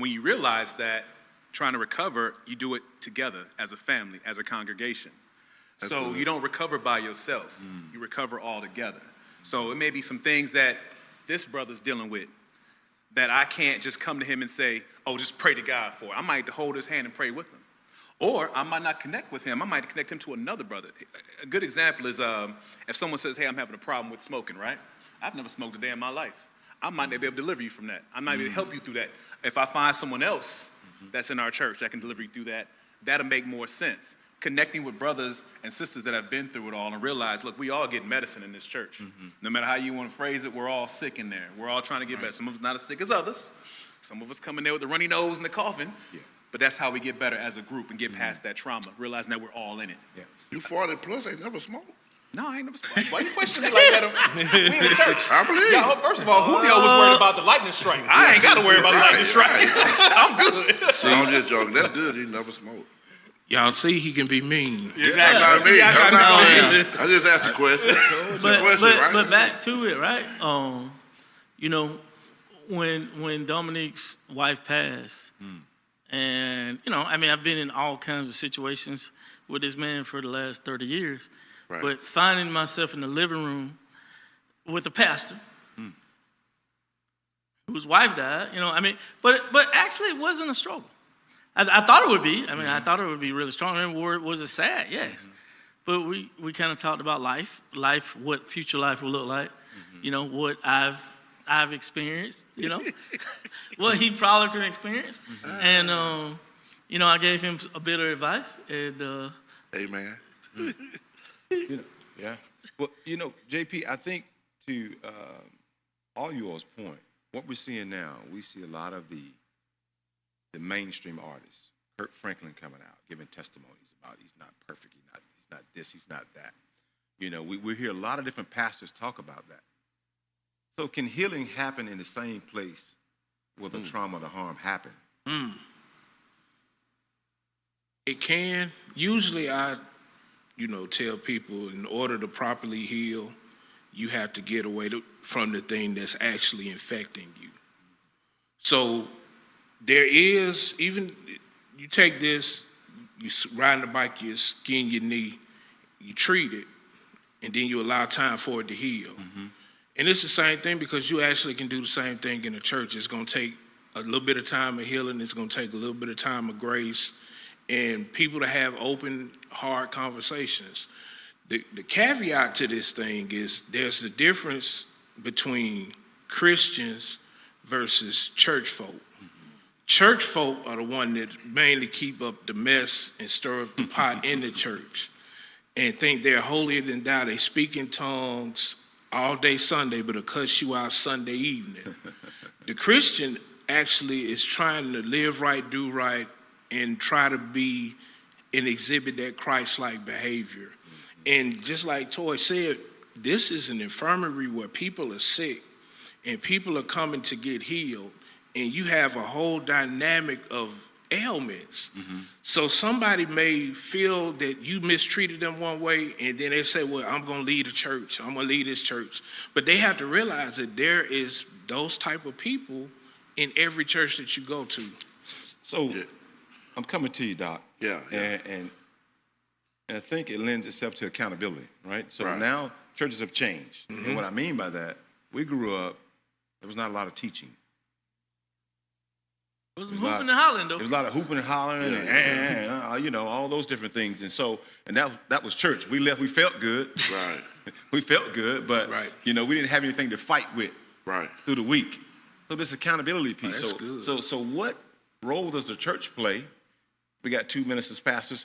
And when you realize that, trying to recover, you do it together as a family, as a congregation. So you don't recover by yourself. You recover all together. So it may be some things that this brother's dealing with that I can't just come to him and say, oh, just pray to God for it. I might hold his hand and pray with him. Or I might not connect with him. I might connect him to another brother. A good example is if someone says, hey, I'm having a problem with smoking, right? I've never smoked a day in my life. I might not be able to deliver you from that. I might be able to help you through that. If I find someone else that's in our church that can deliver you through that, that'll make more sense. Connecting with brothers and sisters that have been through it all and realize, look, we all get medicine in this church. No matter how you want to phrase it, we're all sick in there. We're all trying to get better. Some of us not as sick as others. Some of us come in there with a runny nose and the coughing. Yeah. But that's how we get better as a group and get past that trauma, realizing that we're all in it. Yeah. You 40 plus ain't never smoked? No, I ain't never smoked. Why you question me like that? We in the church. I believe. Yeah, first of all, Julio was worried about the lightning strike. I ain't got to worry about the lightning strike. I'm good. See, I'm just joking. That's good. He never smoked. Y'all see, he can be mean. Exactly. Not me. I just asked a question. But back to it, right? You know, when Dominique's wife passed, and, you know, I mean, I've been in all kinds of situations with this man for the last 30 years. Right. But finding myself in the living room with a pastor whose wife died, you know, I mean, but actually it wasn't a struggle. I thought it would be. I mean, I thought it would be really strong. And was it sad? Yes. But we kind of talked about life, what future life will look like, you know, what I've experienced, you know, what he probably could experience. And, you know, I gave him a bit of advice. And, Amen. You know, yeah. Well, you know, JP, I think to all you all's point, what we're seeing now, we see a lot of the mainstream artists, Kirk Franklin coming out, giving testimonies about he's not perfect, he's not this, he's not that. You know, we hear a lot of different pastors talk about that. So can healing happen in the same place where the trauma, the harm happened? It can. Usually I, you know, tell people in order to properly heal, you have to get away from the thing that's actually infecting you. So there is, even you take this, you riding the bike, you skin your knee, you treat it, and then you allow time for it to heal. And it's the same thing because you actually can do the same thing in the church. It's going to take a little bit of time of healing. It's going to take a little bit of time of grace and people to have open, hard conversations. The caveat to this thing is there's a difference between Christians versus church folk. Church folk are the one that mainly keep up the mess and stir up the pot in the church and think they're holier than thou. They speak in tongues all day Sunday, but it'll cuss you out Sunday evening. The Christian actually is trying to live right, do right, and try to be and exhibit that Christ-like behavior. And just like Toy said, this is an infirmary where people are sick and people are coming to get healed, and you have a whole dynamic of ailments. So somebody may feel that you mistreated them one way, and then they say, well, I'm going to lead a church. I'm going to lead this church. But they have to realize that there is those type of people in every church that you go to. So I'm coming to you, Doc. Yeah. And I think it lends itself to accountability, right? So now churches have changed. And what I mean by that, we grew up, there was not a lot of teaching. There was some hooping and hollering, though. There was a lot of hooping and hollering and, you know, all those different things. And so, and that was church. We left, we felt good. Right. We felt good, but, you know, we didn't have anything to fight with through the week. So this accountability piece. Oh, that's good. So what role does the church play? We got 2 ministers, pastors.